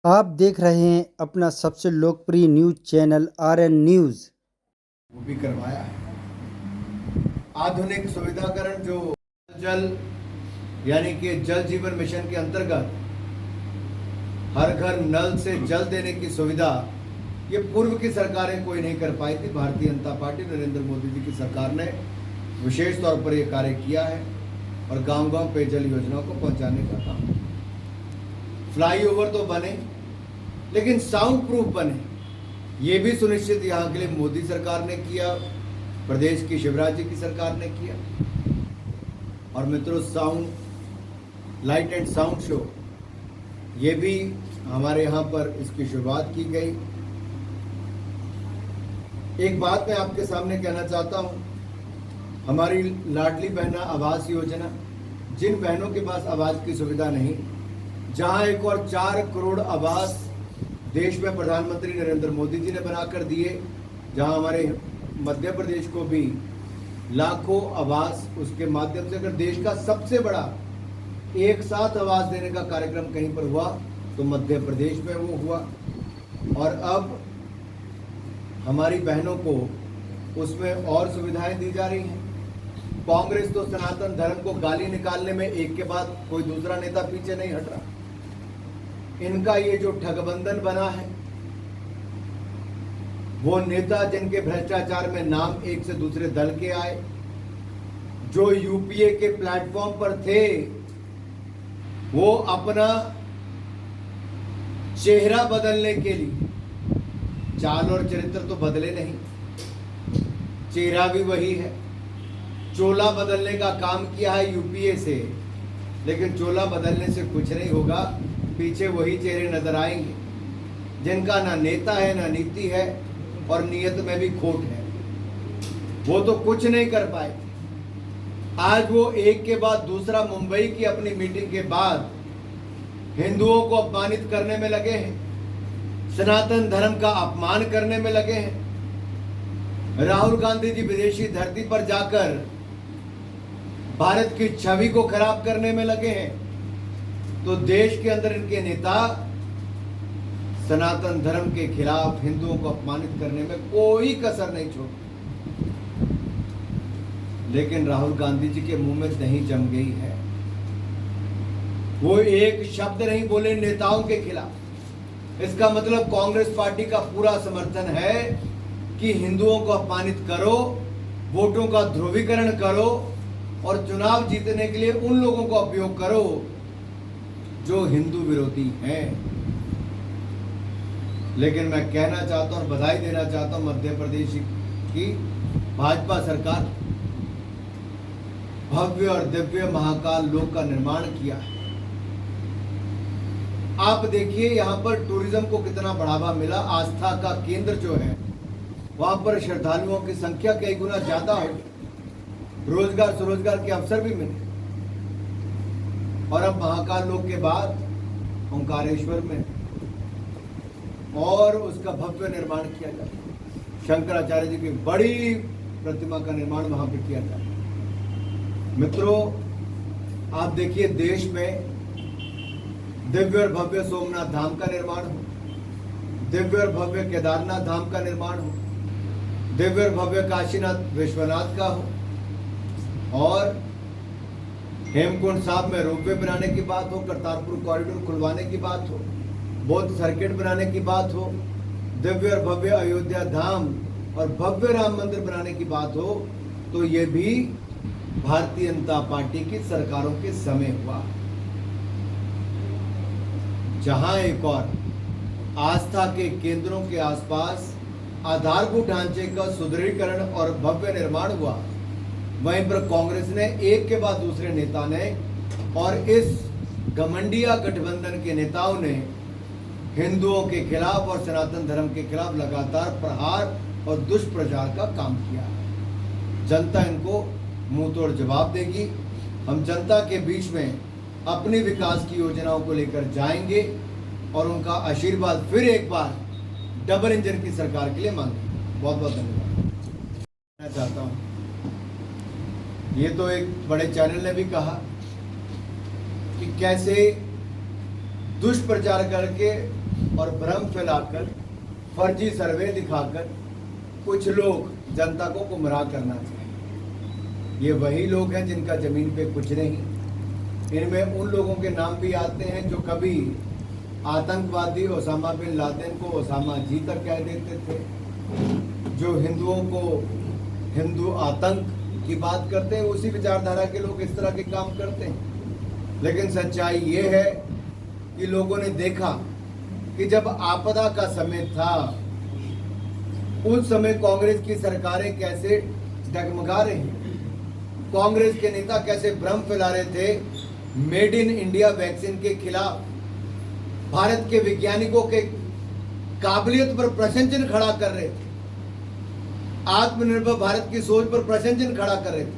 आप देख रहे हैं अपना सबसे लोकप्रिय न्यूज चैनल आरएन न्यूज। वो भी करवाया है। आधुनिक सुविधाकरण जो जल यानी कि जल जीवन मिशन के अंतर्गत हर घर नल से जल देने की सुविधा ये पूर्व की सरकारें कोई नहीं कर पाई थी। भारतीय जनता पार्टी नरेंद्र मोदी जी की सरकार ने विशेष तौर पर यह कार्य किया है और गांव-गांव पेयजल योजनाओं को पहुंचाने का काम। फ्लाईओवर तो बने लेकिन साउंड प्रूफ बने, ये भी सुनिश्चित यहाँ के लिए मोदी सरकार ने किया, प्रदेश की शिवराज जी की सरकार ने किया। और मित्रों, sound light and sound show ये भी हमारे यहाँ पर इसकी शुरुआत की गई। एक बात मैं आपके सामने कहना चाहता हूँ, हमारी लाडली बहना आवास योजना, जिन बहनों के पास आवास की सुविधा नहीं, जहाँ एक और 4 करोड़ आवास देश में प्रधानमंत्री नरेंद्र मोदी जी ने बनाकर दिए, जहाँ हमारे मध्य प्रदेश को भी लाखों आवास उसके माध्यम से, अगर देश का सबसे बड़ा एक साथ आवास देने का कार्यक्रम कहीं पर हुआ तो मध्य प्रदेश में वो हुआ। और अब हमारी बहनों को उसमें और सुविधाएं दी जा रही हैं। कांग्रेस तो सनातन धर्म को गाली निकालने में एक के बाद कोई दूसरा नेता पीछे नहीं हट रहा। इनका ये जो ठगबंधन बना है, वो नेता जिनके भ्रष्टाचार में नाम एक से दूसरे दल के आए, जो यूपीए के प्लेटफॉर्म पर थे, वो अपना चेहरा बदलने के लिए, चाल और चरित्र तो बदले नहीं, चेहरा भी वही है, चोला बदलने का काम किया है यूपीए से, लेकिन चोला बदलने से कुछ नहीं होगा, पीछे वही चेहरे नजर आएंगे जिनका ना नेता है ना नीति है और नीयत में भी खोट है। वो तो कुछ नहीं कर पाए। आज वो एक के बाद दूसरा मुंबई की अपनी मीटिंग के बाद हिंदुओं को अपमानित करने में लगे हैं, सनातन धर्म का अपमान करने में लगे हैं। राहुल गांधी जी विदेशी धरती पर जाकर भारत की छवि को खराब करने में लगे हैं, तो देश के अंदर इनके नेता सनातन धर्म के खिलाफ हिंदुओं को अपमानित करने में कोई कसर नहीं छोड़ते। लेकिन राहुल गांधी जी के मुंह में दही जम गई है, वो एक शब्द नहीं बोले नेताओं के खिलाफ। इसका मतलब कांग्रेस पार्टी का पूरा समर्थन है कि हिंदुओं को अपमानित करो, वोटों का ध्रुवीकरण करो और चुनाव जीतने के लिए उन लोगों को उपयोग करो जो हिंदू विरोधी हैं। लेकिन मैं कहना चाहता हूं और बधाई देना चाहता हूं मध्य प्रदेश की भाजपा सरकार, भव्य और दिव्य महाकाल लोक का निर्माण किया है। आप देखिए यहां पर टूरिज्म को कितना बढ़ावा मिला। आस्था का केंद्र जो है वहां पर श्रद्धालुओं की संख्या कई गुना ज्यादा हो, रोजगार स्वरोजगार के अवसर भी मिले। और अब महाकाल लोक के बाद ओंकारेश्वर में और उसका भव्य निर्माण किया जाता है। शंकराचार्य जी की बड़ी प्रतिमा का निर्माण वहां पर किया जाता है। मित्रों, आप देखिए देश में दिव्य और भव्य सोमनाथ धाम का निर्माण हो, दिव्य और भव्य केदारनाथ धाम का निर्माण हो, दिव्य और भव्य काशीनाथ विश्वनाथ का हो, और हेमकुंड साहब में रोपवे बनाने की बात हो, करतारपुर कॉरिडोर खुलवाने की बात हो, बौद्ध सर्किट बनाने की बात हो, दिव्य और भव्य अयोध्या धाम और भव्य राम मंदिर बनाने की बात हो, तो ये भी भारतीय जनता पार्टी की सरकारों के समय हुआ। जहां एक और आस्था के केंद्रों के आसपास आधारभूत ढांचे का सुदृढ़ीकरण और भव्य निर्माण हुआ, वहीं पर कांग्रेस ने एक के बाद दूसरे नेता ने और इस घमंडिया गठबंधन के नेताओं ने हिंदुओं के खिलाफ और सनातन धर्म के खिलाफ लगातार प्रहार और दुष्प्रचार का काम किया। जनता इनको मुंह तोड़ जवाब देगी। हम जनता के बीच में अपनी विकास की योजनाओं को लेकर जाएंगे और उनका आशीर्वाद फिर एक बार डबल इंजन की सरकार के लिए मांगेंगे। बहुत बहुत धन्यवाद। मैं चाहता हूँ, ये तो एक बड़े चैनल ने भी कहा कि कैसे दुष्प्रचार करके और भ्रम फैलाकर फर्जी सर्वे दिखाकर कुछ लोग जनता को गुमराह करना चाहते। ये वही लोग हैं जिनका जमीन पे कुछ नहीं। इनमें उन लोगों के नाम भी आते हैं जो कभी आतंकवादी ओसामा बिन लादेन को ओसामा जी तक कह देते थे, जो हिंदुओं को हिंदू आतंक की बात करते हैं। उसी विचारधारा के लोग इस तरह के काम करते हैं। लेकिन सच्चाई ये है कि लोगों ने देखा कि जब आपदा का समय था उस समय कांग्रेस की सरकारें कैसे डगमगा रही, कांग्रेस के नेता कैसे भ्रम फैला रहे थे मेड इन इंडिया वैक्सीन के खिलाफ, भारत के वैज्ञानिकों के काबिलियत पर प्रश्न चिन्ह खड़ा कर रहे थे, आत्मनिर्भर भारत की सोच पर प्रश्न चिन्ह खड़ा कर रहे थे।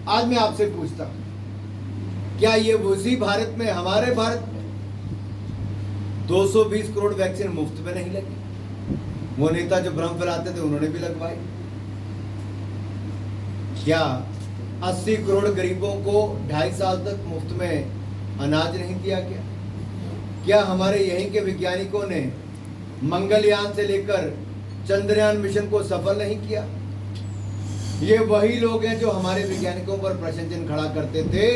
आज मैं आपसे पूछता हूं, क्या ये उसी भारत में, हमारे भारत में 220 करोड़ वैक्सीन मुफ्त में नहीं लगी? वो नेता जो भ्रम फैलाते थे उन्होंने भी लगवाई। क्या 80 करोड़ गरीबों को 2.5 साल तक मुफ्त में अनाज नहीं दिया गया? क्या हमारे यहीं के वैज्ञानिकों ने मंगलयान से लेकर चंद्रयान मिशन को सफल नहीं किया? ये वही लोग हैं जो हमारे वैज्ञानिकों पर प्रश्न चिन्ह खड़ा करते थे।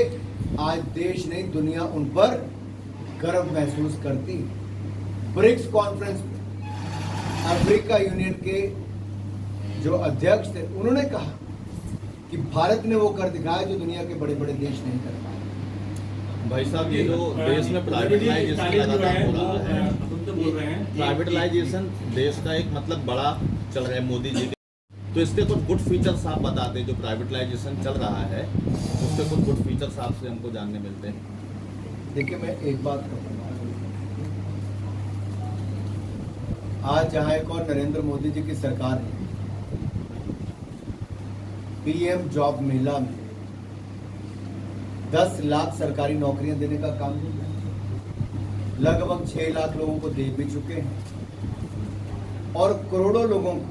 आज देश नहीं दुनिया उन पर गर्व महसूस करती। ब्रिक्स कॉन्फ्रेंस में अफ्रीका यूनियन के जो अध्यक्ष थे उन्होंने कहा कि भारत ने वो कर दिखाया जो दुनिया के बड़े बड़े देश नहीं कर पाए। भाई साहब, ये जो देश में प्राइवेटाइजेशन लगातार हो रहा है, प्राइवेटाइजेशन देश का एक मतलब बड़ा चल रहा है मोदी जी के, तो इसके कुछ गुड फीचर्स आप बताते हैं। जो प्राइवेटाइजेशन चल रहा है उसके कुछ गुड फीचर्स आपसे हमको जानने मिलते हैं। देखिए, मैं एक बात कहूँगा, आज जहाँ एक और नरेंद्र मोदी जी की सरकार है, पीएम जॉब मेला में 10 लाख सरकारी नौकरियां देने का काम लगभग 6 लाख लोगों को दे भी चुके हैं और करोड़ों लोगों को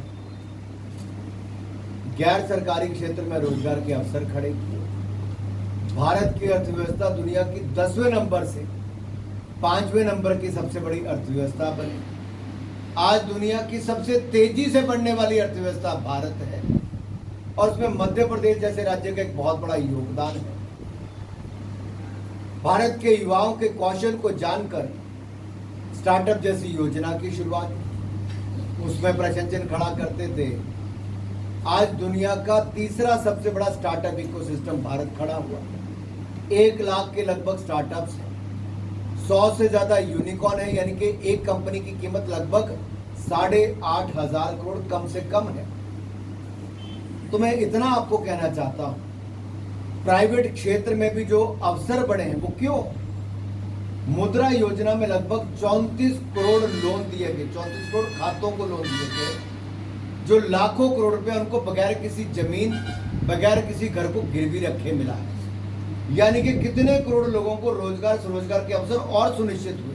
गैर सरकारी क्षेत्र में रोजगार के अवसर खड़े किए। भारत की अर्थव्यवस्था दुनिया की 10वें नंबर से 5वें नंबर की सबसे बड़ी अर्थव्यवस्था बनी। आज दुनिया की सबसे तेजी से बढ़ने वाली अर्थव्यवस्था भारत है और उसमें मध्य प्रदेश जैसे राज्य का एक बहुत बड़ा योगदान है। भारत के युवाओं के कौशल को जानकर स्टार्टअप जैसी योजना की शुरुआत, उसमें प्रश्न चिन्ह खड़ा करते थे। आज दुनिया का तीसरा सबसे बड़ा स्टार्टअप इकोसिस्टम भारत खड़ा हुआ। 1 लाख के लगभग स्टार्टअप्स हैं, 100 से ज्यादा यूनिकॉर्न है, यानी कि एक कंपनी की कीमत लगभग 8,500 करोड़ कम से कम है। तो मैं इतना आपको कहना चाहता हूं, प्राइवेट क्षेत्र में भी जो अवसर बढ़े हैं वो क्यों? मुद्रा योजना में लगभग 34 करोड़ लोन दिए गए, 34 करोड़ खातों को लोन दिए गए, जो लाखों करोड़ रुपए उनको बगैर किसी जमीन, बगैर किसी घर को गिरवी रखे मिला है। यानी कि कितने करोड़ लोगों को रोजगार, स्वरोजगार के अवसर और सुनिश्चित हुए।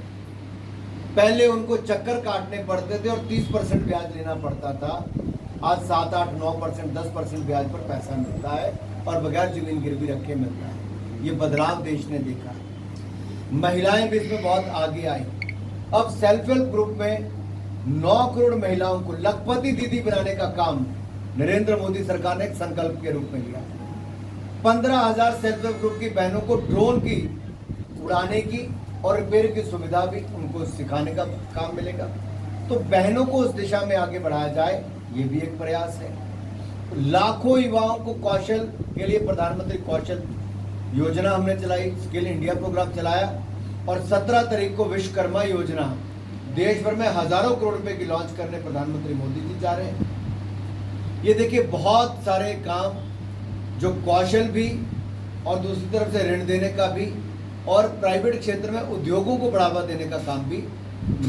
पहले उनको चक्कर काटने पड़ते थे और 30% ब्याज लेना पड़ता था, आज 7, 8, 9%, 10% ब्याज पर पैसा मिलता है और बगैर जमीन गिरवी रखे मिलता है। ये बदलाव देश ने देखा है। महिलाएं भी इसमें बहुत आगे आई। अब सेल्फ हेल्प ग्रुप में 9 करोड़ महिलाओं को लखपति दीदी बनाने का काम नरेंद्र मोदी सरकार ने एक संकल्प के रूप में लिया। 15,000 सेल्फ हेल्प ग्रुप की बहनों को ड्रोन की उड़ाने की और रिपेयर की सुविधा भी उनको सिखाने का काम मिलेगा। तो बहनों को उस दिशा में आगे बढ़ाया जाए, ये भी एक प्रयास है। लाखों युवाओं को कौशल के लिए प्रधानमंत्री कौशल योजना हमने चलाई, स्किल इंडिया प्रोग्राम चलाया और 17 तारीख को विश्वकर्मा योजना देश भर में हजारों करोड़ रुपए की लॉन्च करने प्रधानमंत्री मोदी जी जा रहे हैं। ये देखिए, बहुत सारे काम जो कौशल भी और दूसरी तरफ से ऋण देने का भी और प्राइवेट क्षेत्र में उद्योगों को बढ़ावा देने का काम भी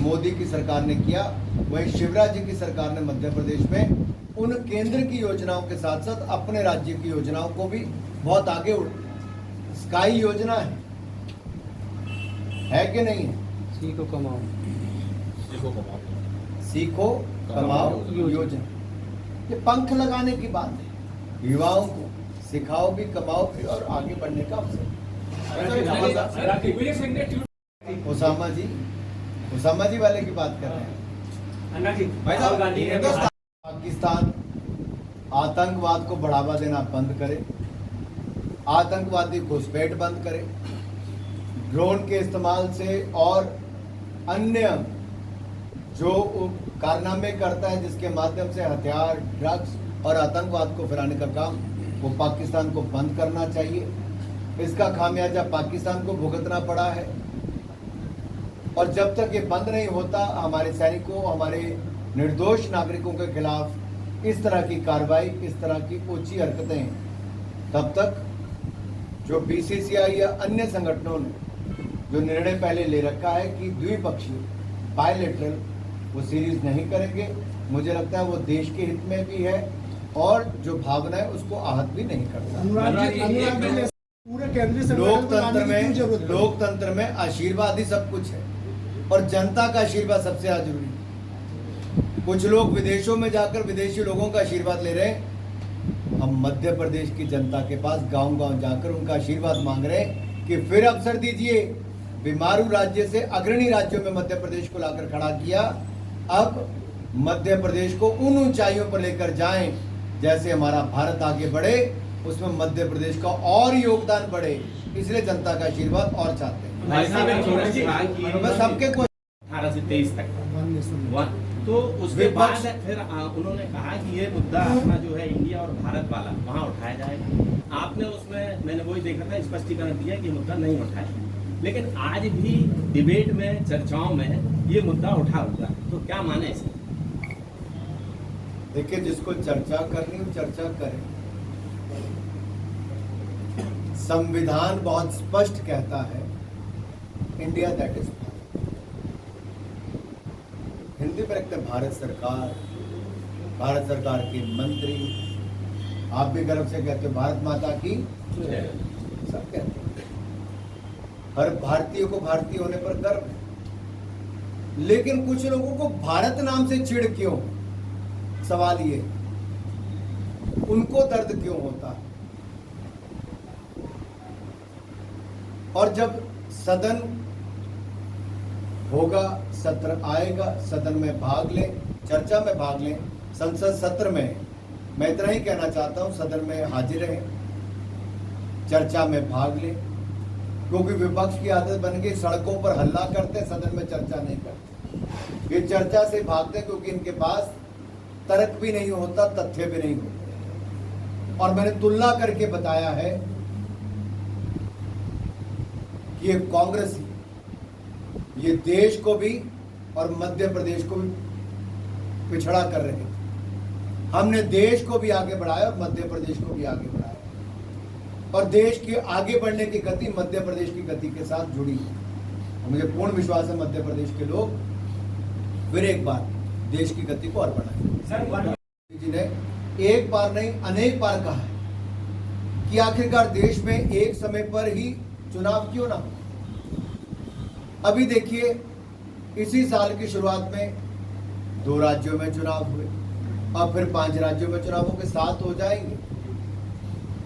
मोदी की सरकार ने किया। वहीं शिवराज जी की सरकार ने मध्य प्रदेश में उन केंद्र की योजनाओं के साथ साथ अपने राज्य की योजनाओं को भी बहुत आगे स्काई योजना है कि नहीं है? सीखो कमाओ, सीखो कमाओ योजना, ये पंख लगाने की बात है। युवाओं को सिखाओ भी, कमाओ भी और आगे बढ़ने का अवसर। ओसामा जी उसामा जी वाले की बात कर रहे हैं। अन्ना जी, भाई साहब, राहुल गांधी ने पाकिस्तान आतंकवाद को बढ़ावा देना बंद करे, आतंकवादी घुसपैठ बंद करे, ड्रोन के इस्तेमाल से और अन्य जो कारनामे करता है जिसके माध्यम से हथियार, ड्रग्स और आतंकवाद को फैलाने का काम वो पाकिस्तान को बंद करना चाहिए। इसका खामियाजा पाकिस्तान को भुगतना पड़ा है और जब तक ये बंद नहीं होता हमारे सैनिकों, हमारे निर्दोष नागरिकों के खिलाफ इस तरह की कार्रवाई, इस तरह की ऊंची हरकतें, तब तक जो बीसीसीआई या अन्य संगठनों ने जो निर्णय पहले ले रखा है कि द्विपक्षीय बायलैटरल वो सीरीज नहीं करेंगे, मुझे लगता है वो देश के हित में भी है और जो भावना है उसको आहत भी नहीं करता। पूरे केंद्रीय सरकार को लोकतंत्र में आशीर्वाद ही सब कुछ है और जनता का आशीर्वाद सबसे ज्यादा जरूरी है। कुछ लोग विदेशों में जाकर विदेशी लोगों का आशीर्वाद ले रहे हैं, हम मध्य प्रदेश की जनता के पास गांव-गांव जाकर उनका आशीर्वाद मांग रहे हैं कि फिर अवसर दीजिए। बीमारू राज्य से अग्रणी राज्यों में मध्य प्रदेश को लाकर खड़ा किया, अब मध्य प्रदेश को उन ऊंचाइयों पर लेकर जाएं जैसे हमारा भारत आगे बढ़े, उसमें मध्य प्रदेश का और योगदान बढ़े, इसलिए जनता का आशीर्वाद और चाहते हैं। भाई साहब, एक छोटा सी बात की है, बस सबके को 18 से 23 तक तो उसके बाद फिर उन्होंने कहा कि ये मुद्दा अपना जो है इंडिया और भारत वाला वहाँ उठाया जाएगा। आपने उसमें, मैंने वही देखा था, स्पष्टीकरण दिया कि मुद्दा नहीं उठाया, लेकिन आज भी डिबेट में, चर्चाओं में ये मुद्दा उठा हुआ है, तो क्या माने इसे? देखिए, जिसको चर्चा करनी हो चर्चा करें। संविधान बहुत स्पष्ट कहता है इंडिया दैट इज, हिंदी में लिखते हैं भारत सरकार के मंत्री, आप भी गर्व से कहते हो भारत माता की, सब कहते हैं। हर भारतीय को भारतीय होने पर गर्व है, लेकिन कुछ लोगों को भारत नाम से चिढ़ क्यों? सवाल ये, उनको दर्द क्यों होता? और जब सदन होगा, सत्र आएगा, सदन में भाग लें, चर्चा में भाग लें, संसद सत्र में, मैं इतना ही कहना चाहता हूं, सदन में हाजिर रहें, चर्चा में भाग लें, क्योंकि विपक्ष की आदत बन गई सड़कों पर हल्ला करते, सदन में चर्चा नहीं करते। ये चर्चा से भागते क्योंकि इनके पास तर्क भी नहीं होता, तथ्य भी नहीं होते। और मैंने तुलना करके बताया है कि ये कांग्रेस ये देश को भी और मध्य प्रदेश को भी पिछड़ा कर रहे थे। हमने देश को भी आगे बढ़ाया और मध्य प्रदेश को भी आगे बढ़ाया, और देश के आगे बढ़ने की गति मध्य प्रदेश की गति के साथ जुड़ी है। और मुझे पूर्ण विश्वास है मध्य प्रदेश के लोग फिर एक बार देश की गति को और बढ़ाएंगे। जी ने एक बार नहीं अनेक बार कहा है कि आखिरकार देश में एक समय पर ही चुनाव क्यों ना हो। अभी देखिए, इसी साल की शुरुआत में 2 राज्यों में चुनाव हुए, और फिर 5 राज्यों में चुनाव होंगे, 7 हो जाएंगे,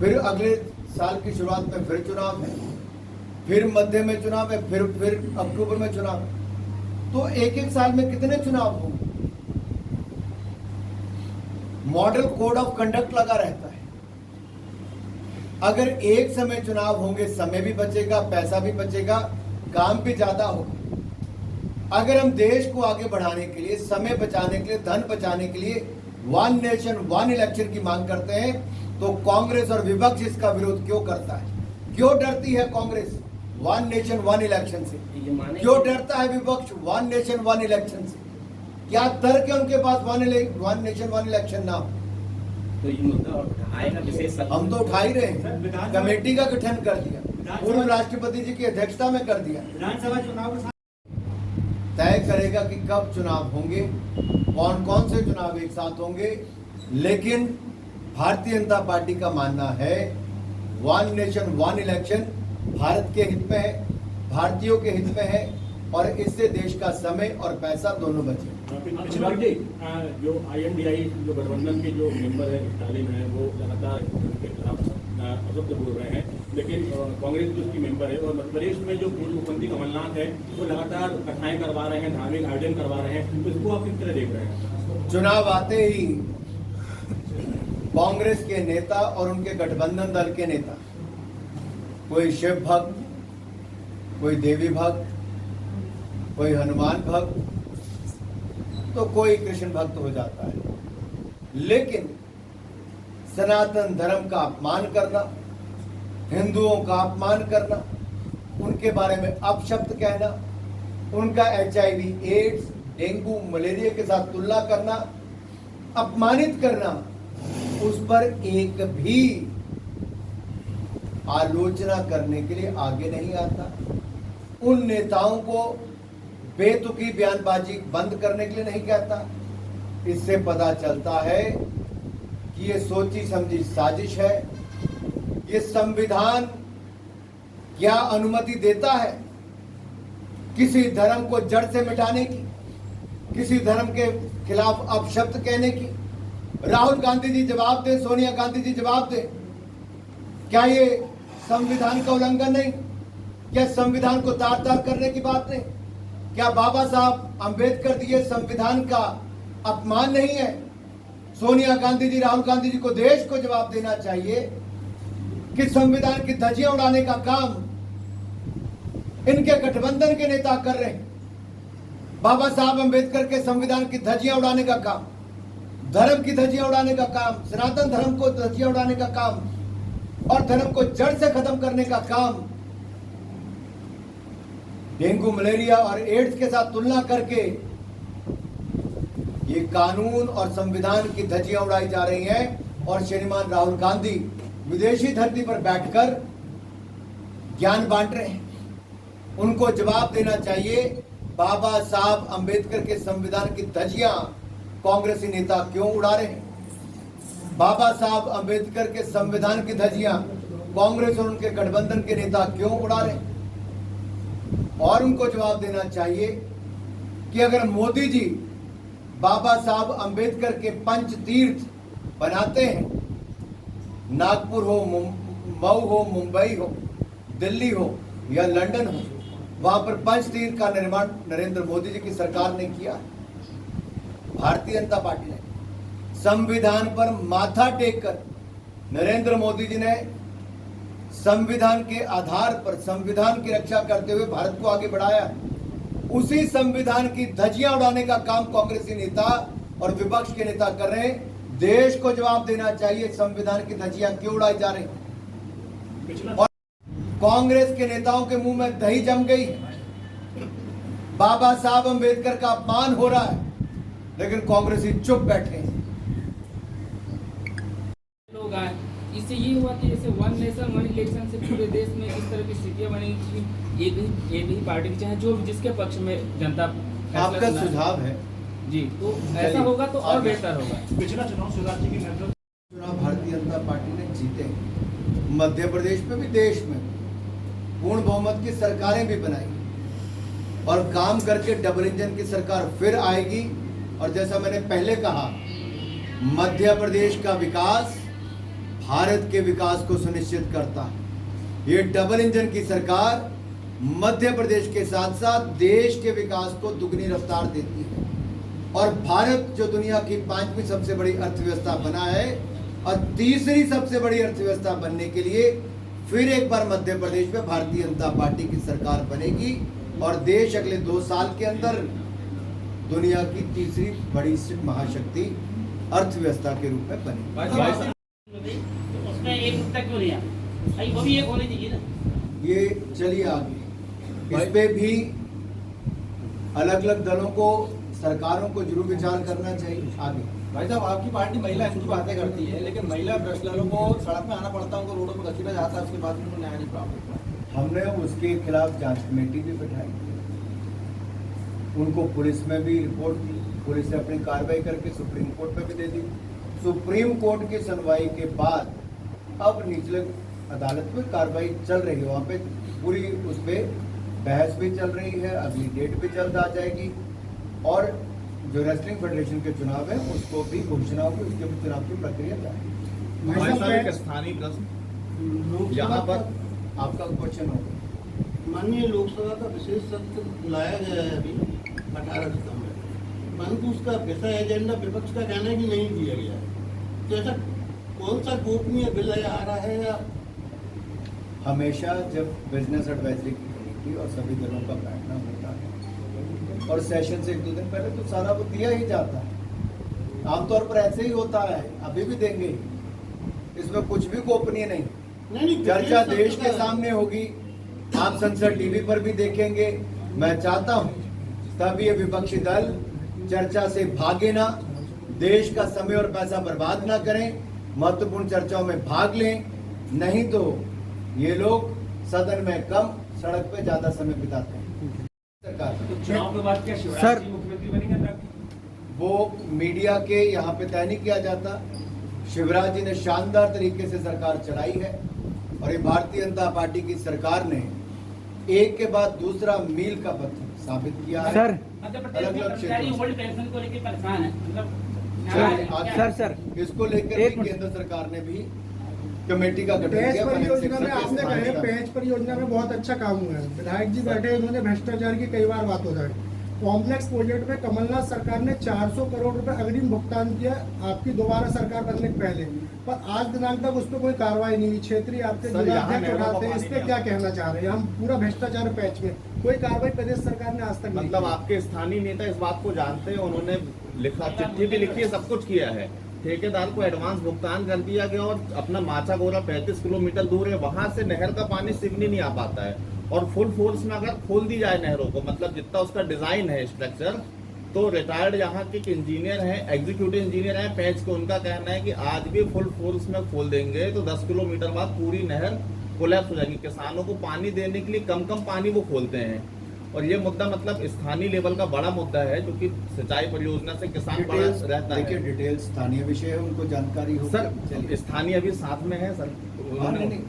फिर अगले साल की शुरुआत में फिर चुनाव है, फिर मध्य में चुनाव है, फिर अक्टूबर में चुनाव है। तो एक साल में कितने चुनाव होंगे? मॉडल कोड ऑफ कंडक्ट लगा रहता है। अगर एक समय चुनाव होंगे, समय भी बचेगा, पैसा भी बचेगा, काम भी ज्यादा होगा। अगर हम देश को आगे बढ़ाने के लिए, समय बचाने के लिए, धन बचाने के लिए 1 नेशन 1 इलेक्शन की मांग करते हैं, तो कांग्रेस और विपक्ष इसका विरोध क्यों करता है? क्यों डरती है कांग्रेस 1 नेशन 1 इलेक्शन से? क्यों डरता है विपक्ष 1 नेशन 1 इलेक्शन से? क्या तर्क है उनके पास 1 नेशन 1 इलेक्शन ना हो? तो ये मुद्दा आएगा विशेष सत्र। हम तो उठा ही रहे हैं, कमेटी का गठन कर दिया, पूर्व राष्ट्रपति जी की अध्यक्षता में कर दिया। विधानसभा चुनाव तय करेगा कि कब चुनाव होंगे, कौन कौन से चुनाव एक साथ होंगे, लेकिन भारतीय जनता पार्टी का मानना है 1 नेशन 1 इलेक्शन भारत के हित में है, भारतीयों के हित में है, और इससे देश का समय और पैसा दोनों बचे। जो INDI जो गठबंधन के जो मेंबर है, स्टालिन है, वो लगातार उनके खिलाफ अशब्द बोल रहे हैं। लेकिन कांग्रेस जो उसकी मेंबर है और मध्य प्रदेश में जो पूर्व मुख्यमंत्री कमलनाथ है वो लगातार कथाएं करवा रहे हैं, धार्मिक आयोजन करवा रहे हैं, तो इसको आप किस तरह देख रहे हैं? चुनाव आते ही कांग्रेस के नेता और उनके गठबंधन दल के नेता, कोई शिव भक्त, कोई देवी भक्त, कोई हनुमान भक्त, तो कोई कृष्ण भक्त हो जाता है, लेकिन सनातन धर्म का अपमान करना, हिंदुओं का अपमान करना, उनके बारे में अपशब्द कहना, उनका HIV, एड्स, डेंगू, मलेरिया के साथ तुलना करना, अपमानित करना, उस पर एक भी आलोचना करने के लिए आगे नहीं आता। उन नेताओं को बेतुकी बयानबाजी बंद करने के लिए नहीं कहता। इससे पता चलता है कि ये सोची समझी साजिश है। ये संविधान क्या अनुमति देता है किसी धर्म को जड़ से मिटाने की, किसी धर्म के खिलाफ अपशब्द कहने की? राहुल गांधी जी जवाब दें, सोनिया गांधी जी जवाब दें। क्या ये संविधान का उल्लंघन नहीं? क्या संविधान को तार तार करने की बात नहीं? क्या बाबा साहब अंबेडकर दिए संविधान का अपमान नहीं है? सोनिया गांधी जी, राहुल गांधी जी को, देश को जवाब देना चाहिए कि संविधान की धज्जियां उड़ाने का काम इनके गठबंधन के नेता कर रहे हैं। बाबा साहब अंबेडकर के संविधान की धज्जियां उड़ाने का काम, धर्म की धज्जियां उड़ाने का काम, सनातन धर्म को धज्जियां उड़ाने का काम और धर्म को जड़ से खत्म करने का काम डेंगू, मलेरिया और एड्स के साथ तुलना करके ये कानून और संविधान की धज्जियां उड़ाई जा रही हैं। और श्रीमान राहुल गांधी विदेशी धरती पर बैठकर ज्ञान बांट रहे हैं। उनको जवाब देना चाहिए, बाबा साहब अंबेडकर के संविधान की धज्जियां कांग्रेसी नेता क्यों उड़ा रहे हैं? बाबा साहब अंबेडकर के संविधान की धज्जियां कांग्रेस और उनके गठबंधन के नेता क्यों उड़ा रहे हैं? और उनको जवाब देना चाहिए कि अगर मोदी जी बाबा साहब अंबेडकर के पंच तीर्थ बनाते हैं, नागपुर हो, मऊ हो, मुंबई हो, दिल्ली हो या लंदन हो, वहां पर पंच तीर्थ का निर्माण नरेंद्र मोदी जी की सरकार ने किया। भारतीय जनता पार्टी ने संविधान पर माथा टेककर नरेंद्र मोदी जी ने संविधान के आधार पर संविधान की रक्षा करते हुए भारत को आगे बढ़ाया। उसी संविधान की धज्जियां उड़ाने का काम कांग्रेसी नेता और विपक्ष के नेता कर रहे हैं। देश को जवाब देना चाहिए, संविधान की धज्जियां क्यों उड़ाई जा रही हैं? और कांग्रेस के नेताओं के मुंह में दही जम गई है। बाबा साहब अंबेडकर का अपमान हो रहा है, लेकिन कांग्रेसी चुप बैठे हैं। लोग आए, इससे ये हुआ कि जैसे वन नेशन वन इलेक्शन से पूरे देश में इस तरह की स्थितियां बनी कि एक ही पार्टी की, चाहे जो जिसके पक्ष में जनता आपका सुझाव है जी, तो ऐसा होगा तो और बेहतर होगा। पिछला चुनाव शिवराज जी की नेतृत्व चुनाव भारतीय जनता पार्टी ने जीते हैं। मध्य प्रदेश में भी, देश में पूर्ण बहुमत की सरकारें भी बनाई और काम करके डबल इंजन की सरकार फिर आएगी। और जैसा मैंने पहले कहा, मध्य प्रदेश का विकास भारत के विकास को सुनिश्चित करता है। ये डबल इंजन की सरकार मध्य प्रदेश के साथ साथ देश के विकास को दुगनी रफ्तार देती है। और भारत जो दुनिया की 5वीं सबसे बड़ी अर्थव्यवस्था बना है और तीसरी सबसे बड़ी अर्थव्यवस्था बनने के लिए फिर एक बार मध्य प्रदेश में भारतीय जनता पार्टी की सरकार बनेगी और देश अगले 2 साल के अंदर दुनिया की तीसरी बड़ी महाशक्ति अर्थव्यवस्था के रूप में बनेगी। तो उसमें एक मुद्दा क्यों नहीं आया भाई? वो भी एक होनी चाहिए ना। ये चलिए आगे, इस पे भी अलग अलग दलों को, सरकारों को जरूर विचार करना चाहिए। आगे भाई साहब, आपकी पार्टी महिला की बातें करती है, लेकिन महिला ब्रशलरों को सड़क में आना पड़ता है, उनको रोडों पर घसीटा जाता है, उसके बाद में उनको न्याय नहीं प्राप्त होता। हमने उसके खिलाफ जांच कमेटी भी बैठाई, उनको पुलिस में भी रिपोर्ट दी, पुलिस ने अपनी कार्रवाई करके सुप्रीम कोर्ट में भी दे दी। सुप्रीम कोर्ट की सुनवाई के बाद अब निचले अदालत में कार्रवाई चल रही है, वहाँ पे पूरी उस पर बहस भी चल रही है, अगली डेट भी जल्द आ जाएगी। और जो रेसलिंग फेडरेशन के चुनाव है उसको भी घोषणा होगी, उसके भी चुनाव की प्रक्रिया जाएगी। भाई साहब, एक स्थानीय प्रश्न, यहाँ पर आपका क्वेश्चन होगा। माननीय लोकसभा का विशेष सत्र बुलाया गया है अभी 18 सितंबर, परंतु उसका विषय एजेंडा विपक्ष का कहना है कि नहीं दिया गया है। तो ऐसा कौन सा गोपनीय बिल आ रहा है या हमेशा जब बिजनेस एडवाइजरी की कमेटी और सभी दलों का बैठना होता है और सेशन से 1-2 दिन पहले तो सारा वो दिया ही जाता है। आमतौर पर ऐसे ही होता है, अभी भी देंगे। इसमें कुछ भी गोपनीय नहीं, चर्चा देश के सामने होगी, आप संसद टीवी पर भी देखेंगे। मैं चाहता हूं तब ये विपक्षी दल चर्चा से भागे ना, देश का समय और पैसा बर्बाद ना करें, महत्वपूर्ण चर्चाओं में भाग लें, नहीं तो ये लोग सदन में कम, सड़क पे ज्यादा समय बिताते हैं। सरकार चुनाव के बाद क्या सर। शिवराज जी मुख्यमंत्री बनेंगे? वो मीडिया के यहाँ पे तय नहीं किया जाता। शिवराज जी ने शानदार तरीके से सरकार चलाई है और ये भारतीय जनता पार्टी की सरकार ने एक के बाद दूसरा मील का पत्थर साबित किया है। सर। मध्य अलग प्रदेश में अलग कर्मचारी क्षेत्रों ओल्ड पेंशन को लेकर परेशान है, मतलब सर इसको लेकर एक भी मिनट। केंद्र सरकार ने भी कमेटी का गठन पेंच किया। परियोजना में फाइनेंस आपने कहे सेक्टर पेंच परियोजना में बहुत अच्छा काम हुआ है। विधायक जी बैठे, उन्होंने भ्रष्टाचार की कई बार बात उठाई। कॉम्प्लेक्स प्रोजेक्ट में कमलनाथ सरकार ने 400 करोड़ रुपए अग्रिम भुगतान किया आपकी दोबारा सरकार बनने के पहले, पर आज दिनांक तक उस पर कोई कार्रवाई नहीं हुई। क्षेत्रीय आपके सर, यहाँ जिलाध्यक्ष नहरों का उठाते हैं, इस पानी पे नहीं क्या आता। कहना चाह रहे हैं? हम पूरा भ्रष्टाचार पैच में, कोई कार्रवाई प्रदेश सरकार ने आज तक नहीं मतलब की। आपके स्थानीय नेता इस बात को जानते हैं, उन्होंने लिखा, चिट्ठी भी लिखी है, सब कुछ किया है। ठेकेदार को एडवांस भुगतान कर दिया गया और अपना माचा गोरा 35 किलोमीटर दूर है, वहां से नहर का पानी सिवनी नहीं आ पाता है। और फुल फोर्स में अगर खोल दी जाए नहरों को, मतलब जितना उसका डिजाइन है स्ट्रक्चर, तो रिटायर्ड यहाँ के इंजीनियर हैं, एग्जीक्यूटिव इंजीनियर हैं पैंच के, उनका कहना है कि आज भी फुल फोर्स में खोल देंगे तो 10 किलोमीटर बाद पूरी नहर कोलैप्स हो जाएगी। किसानों को पानी देने के लिए कम पानी वो खोलते हैं। और ये मुद्दा मतलब स्थानीय लेवल का बड़ा मुद्दा है, क्योंकि सिंचाई परियोजना से किसान बड़ा डिटेल्स रहता देखिए, है। डिटेल्स स्थानीय विषय है, उनको जानकारी हो। सर स्थानीय अभी साथ में है सर, हाँ, नहीं,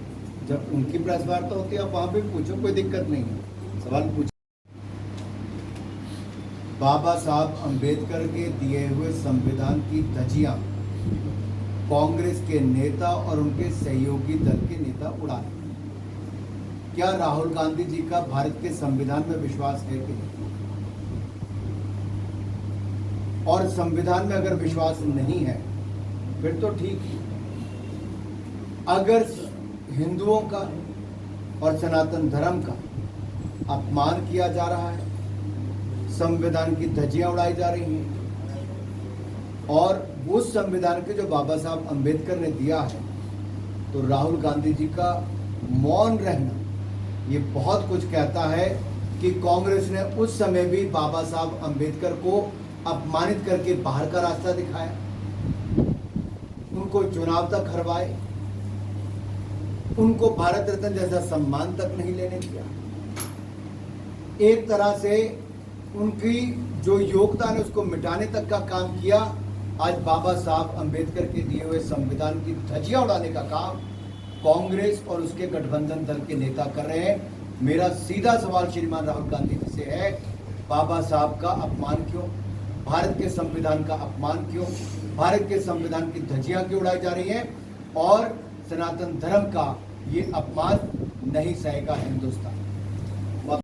जब उनकी प्रेस वार्ता होती है आप वहाँ पे पूछो, कोई दिक्कत नहीं है, सवाल पूछो। बाबा साहब अंबेडकर के दिए हुए संविधान की धज्जियां कांग्रेस के नेता और उनके सहयोगी दल के नेता उड़ा रहे हैं। क्या राहुल गांधी जी का भारत के संविधान में विश्वास है कि नहीं? और संविधान में अगर विश्वास नहीं है फिर तो ठीक है। अगर हिंदुओं का और सनातन धर्म का अपमान किया जा रहा है, संविधान की धज्जियां उड़ाई जा रही हैं और उस संविधान के जो बाबा साहब अंबेडकर ने दिया है, तो राहुल गांधी जी का मौन रहना ये बहुत कुछ कहता है कि कांग्रेस ने उस समय भी बाबा साहब अंबेडकर को अपमानित करके बाहर का रास्ता दिखाया, उनको चुनाव तक हरवाए, उनको भारत रत्न जैसा सम्मान तक नहीं लेने दिया। एक तरह से उनकी जो योगदान है उसको मिटाने तक का काम किया। आज बाबा साहब अंबेडकर के दिए हुए संविधान की धज्जियां उड़ाने का काम कांग्रेस और उसके गठबंधन दल के नेता कर रहे हैं। मेरा सीधा सवाल श्रीमान राहुल गांधी जी से है, बाबा साहब का अपमान क्यों, भारत के संविधान का अपमान क्यों, भारत के संविधान की धज्जियां क्यों उड़ाई जा रही हैं और सनातन धर्म का ये अपमान नहीं सहेगा हिंदुस्तान।